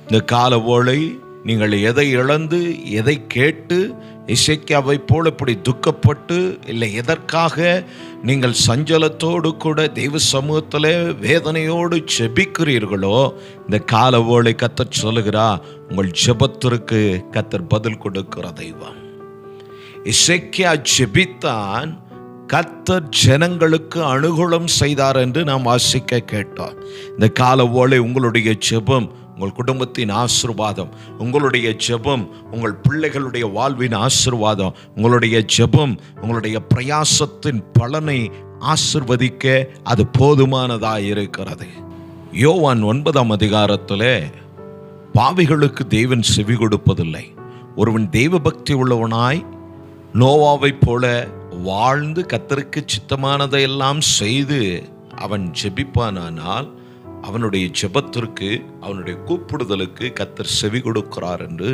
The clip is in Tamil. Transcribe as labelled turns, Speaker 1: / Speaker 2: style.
Speaker 1: இந்த கால ஓலை நீங்கள் எதை இழந்து எதை கேட்டு எசேக்கியாவை போல இப்படி துக்கப்பட்டு, இல்லை எதற்காக நீங்கள் சஞ்சலத்தோடு கூட தெய்வ சமூகத்தில் வேதனையோடு ஜெபிக்கிறீர்களோ, இந்த கால ஓலை கர்த்தர் சொல்லுகிறா, உங்கள் ஜெபத்திற்கு கர்த்தர் பதில் கொடுக்கிற தெய்வம். எசேக்கியா ஜெபித்தான், கர்த்தர் ஜனங்களுக்கு அனுகூலம் செய்தார் என்று நாம் வாசிக்க கேட்டோம். இந்த கால ஓலை உங்களுடைய ஜெபம் உங்கள் குடும்பத்தின் ஆசீர்வாதம், உங்களுடைய ஜெபம் உங்கள் பிள்ளைகளுடைய வாழ்வின் ஆசீர்வாதம், உங்களுடைய ஜெபம் உங்களுடைய பிரயாசத்தின் பலனை ஆசீர்வதிக்க அது போதுமானதாக இருக்கிறது. யோவான் 9ஆம் அதிகாரத்திலே பாவிகளுக்கு தேவன் செவி கொடுப்பதில்லை. ஒருவன் தெய்வ பக்தி உள்ளவனாய் நோவாவை போல வாழ்ந்து கர்த்தருக்கு சித்தமானதையெல்லாம் செய்து அவன் ஜெபிப்பானால் அவனுடைய ஜெபத்திற்கு, அவனுடைய கூப்பிடுதலுக்கு கர்த்தர் செவி கொடுக்கிறார் என்று